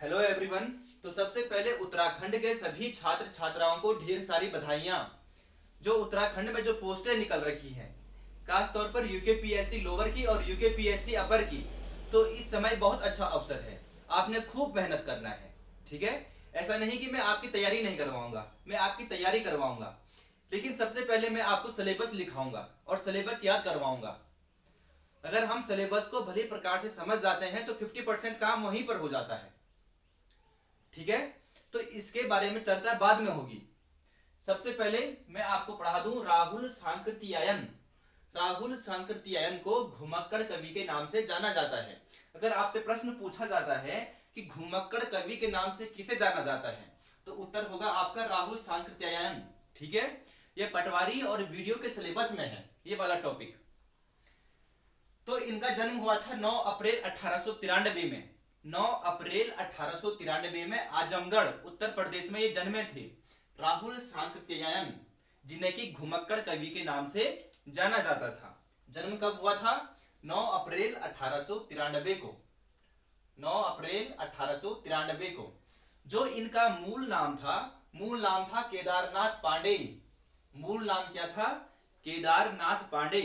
Hello everyone. तो सबसे पहले उत्तराखंड के सभी छात्र छात्राओं को ढेर सारी बधाइयाँ। जो उत्तराखंड में जो पोस्टें निकल रखी हैं, खास तौर पर यूकेपीएससी लोअर की और यूकेपीएससी अपर की, तो इस समय बहुत अच्छा अवसर है। आपने खूब मेहनत करना है, ठीक है। ऐसा नहीं कि मैं आपकी तैयारी नहीं करवाऊंगा, मैं आपकी तैयारी करवाऊंगा, लेकिन सबसे पहले मैं आपको सिलेबस लिखाऊंगा और सिलेबस याद करवाऊंगा। अगर हम सिलेबस को भली प्रकार से समझ जाते हैं तो 50% काम वहीं पर हो जाता है, ठीक है। तो इसके बारे में चर्चा बाद में होगी। सबसे पहले मैं आपको पढ़ा दूं राहुल सांकृत्यायन। राहुल सांकृत्यायन को घुमक्कड़ कवि के नाम से जाना जाता है। अगर आपसे प्रश्न पूछा जाता है कि घुमक्कड़ कवि के नाम से किसे जाना जाता है, तो उत्तर होगा आपका राहुल सांकृत्यायन, ठीक है। यह पटवारी और वीडियो के सिलेबस में है ये वाला टॉपिक। तो इनका जन्म हुआ था 9 अप्रैल 1893 में। 9 अप्रैल 1893 में आजमगढ़ उत्तर प्रदेश में ये जन्मे थे राहुल सांकृत्यायन, जिन्हें की घुमक्कड़ कवि के नाम से जाना जाता था। जन्म कब हुआ था? 9 अप्रैल 1893 को। 9 अप्रैल 1893 को। जो इनका मूल नाम था केदारनाथ पांडे। मूल नाम क्या था? केदारनाथ पांडे।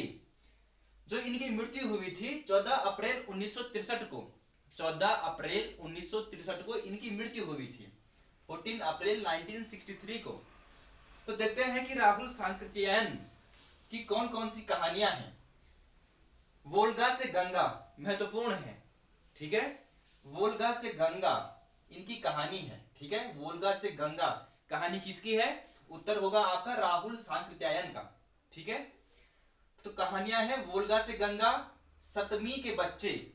जो इनकी मृत्यु हुई थी 14 अप्रैल 1963 को। 14 अप्रैल 1963 को इनकी मृत्यु हुई थी। 14 अप्रैल 1963 को। तो देखते हैं कि राहुल सांकृत्यायन की कौन कौन सी कहानियां हैं। वोल्गा से गंगा महत्वपूर्ण है, ठीक है। वोल्गा से गंगा इनकी कहानी है, ठीक है। वोल्गा से गंगा कहानी किसकी है? उत्तर होगा आपका राहुल सांकृत्यायन का, ठीक है। तो कहानियां हैं वोल्गा से गंगा, सतमी के बच्चे,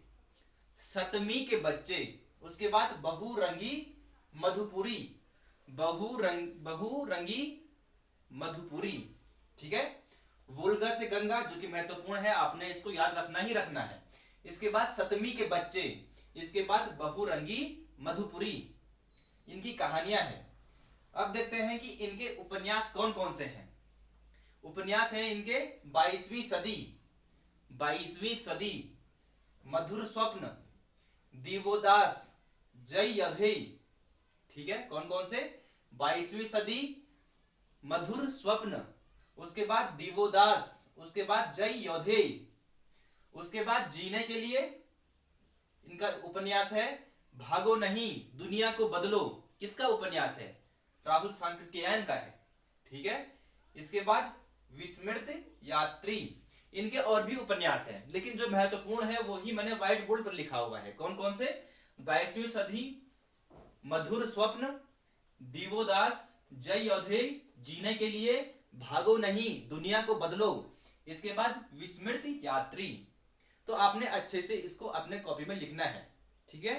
सतमी के बच्चे, उसके बाद बहुरंगी मधुपुरी, बहुरंगी मधुपुरी, ठीक है। वोल्गा से गंगा जो कि महत्वपूर्ण है, आपने इसको याद रखना ही रखना है। इसके बाद सतमी के बच्चे, इसके बाद बहुरंगी मधुपुरी, इनकी कहानियां हैं। अब देखते हैं कि इनके उपन्यास कौन कौन से हैं। उपन्यास है इनके 22वीं सदी, 22वीं सदी, मधुर स्वप्न, दिवोदास, जय यधेय, ठीक है। कौन कौन से? 22वीं सदी, मधुर स्वप्न, उसके बाद दिवोदास, उसके बाद जय योधेय, उसके बाद जीने के लिए इनका उपन्यास है भागो नहीं दुनिया को बदलो। किसका उपन्यास है? राहुल सांकृत्यायन का है, ठीक है। इसके बाद विस्मृत यात्री, इनके और भी उपन्यास हैं, लेकिन जो महत्वपूर्ण है वो ही मैंने व्हाइट बोर्ड पर लिखा हुआ है। कौन कौन से? 22वीं सदी, मधुर स्वप्न, दिवोदास, जय योधेय, जीने के लिए, भागो नहीं दुनिया को बदलो, इसके बाद विस्मृत यात्री। तो आपने अच्छे से इसको अपने कॉपी में लिखना है, ठीक है।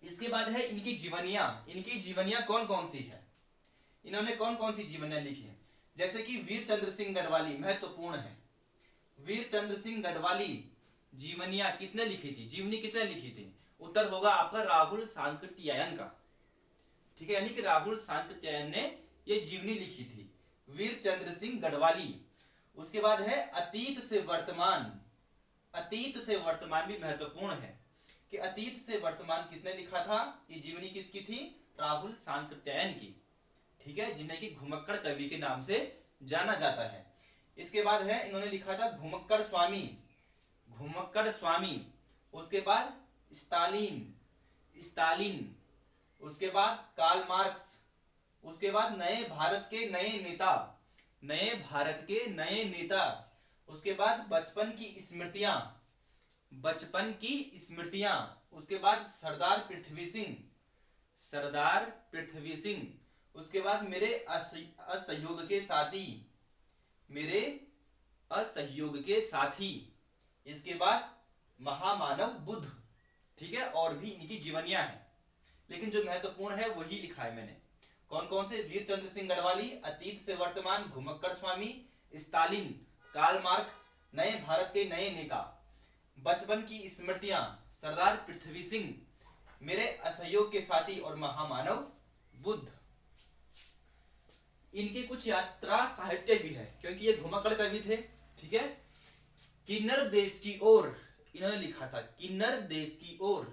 इसके बाद है इनकी जीवनियां। इनकी जीवनियां कौन कौन सी है? इन्होंने कौन कौन सी जीवनियां लिखी है? जैसे कि वीर चंद्र सिंह गढ़वाली महत्वपूर्ण है। वीर चंद्र सिंह गढ़वाली जीवनियां किसने लिखी थी? जीवनी किसने लिखी थी? उत्तर होगा आपका राहुल सांकृत्यायन का, ठीक है। यानी कि राहुल सांकृत्यायन ने ये जीवनी लिखी थी, वीर चंद्र सिंह गढ़वाली। उसके बाद है अतीत से वर्तमान। अतीत से वर्तमान भी महत्वपूर्ण है कि अतीत से वर्तमान किसने लिखा था? ये जीवनी किसकी थी? राहुल सांकृत्यायन की, ठीक है, जिन्हें कि घुमक्कड़ कवि के नाम से जाना जाता है। इसके बाद है इन्होंने लिखा था घुमक्कड़ स्वामी, घुमक्कड़ स्वामी। उसके बाद स्टालिन, स्टालिन। उसके बाद कार्ल मार्क्स। उसके बाद नए भारत के नए नेता, नए भारत के नए नेता। उसके बाद बचपन की स्मृतियां, बचपन की स्मृतियां। उसके बाद सरदार पृथ्वी सिंह, सरदार पृथ्वी सिंह। उसके बाद मेरे असहयोग के साथी, मेरे असहयोग के साथी। इसके बाद महामानव बुद्ध, ठीक है। और भी इनकी जीवनियां हैं, लेकिन जो महत्वपूर्ण है वही लिखा है मैंने। कौन कौन से? वीर चंद्र सिंह गढ़वाली, अतीत से वर्तमान, घुमक्कड़ स्वामी, स्टालिन, कार्ल मार्क्स, नए भारत के नए नेता, बचपन की स्मृतियां, सरदार पृथ्वी सिंह, मेरे असहयोग के साथी और महामानव बुद्ध। इनके कुछ यात्रा साहित्य भी है, क्योंकि ये घुमक्कड़ कवि थे, ठीक है। किन्नर देश की ओर इन्होंने लिखा था, किन्नर देश की ओर।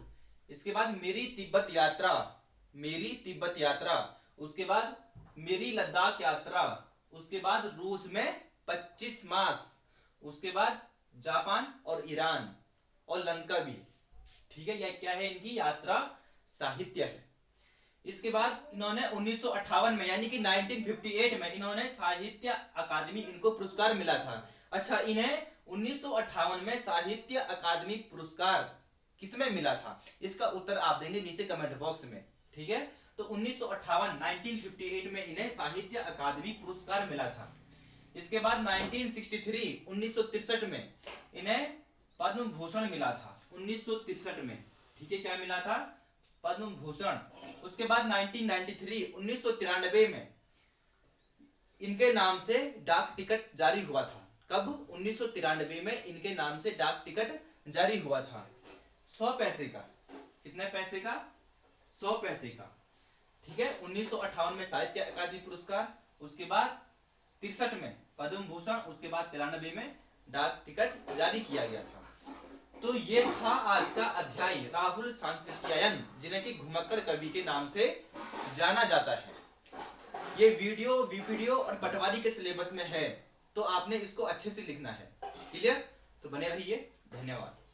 इसके बाद मेरी तिब्बत यात्रा, मेरी तिब्बत यात्रा, उसके बाद मेरी लद्दाख यात्रा, उसके बाद रूस में 25 मास, उसके बाद जापान और ईरान और लंका भी। ठीक है, यह क्या है, इनकी यात्रा साहित्य है। इसके बाद इन्होंने 1958 में यानी कि 1958 में इन्होंने साहित्य अकादमी इनको पुरस्कार मिला था। अच्छा, इन्हें 1958 में साहित्य अकादमी पुरस्कार किसमें मिला था, इसका उत्तर आप देंगे नीचे कमेंट बॉक्स में। ठीक है, तो 1958 में इन्हें साहित्य अकादमी पुरस्कार मिला था। इसके बाद 1963 में इन्हें पद्म भूषण मिला था, 1963 में। ठीक है, क्या मिला था, पद्म भूषण। उसके बाद 1993 में इनके नाम से डाक टिकट जारी हुआ था। कब, 1993 में इनके नाम से डाक टिकट जारी हुआ था, 100 पैसे का। कितने पैसे का, 100 पैसे का। ठीक है, 1958 में साहित्य अकादमी पुरस्कार, उसके बाद 63 में पद्म भूषण, उसके बाद 93 में डाक टिकट जारी किया गया था। तो ये था आज का अध्याय राहुल सांकृत्यायन, जिन्हें कि घुमक्कड़ कवि के नाम से जाना जाता है। ये वीडियो, वीपीडीओ और पटवारी के सिलेबस में है, तो आपने इसको अच्छे से लिखना है। क्लियर, तो बने रहिए, धन्यवाद।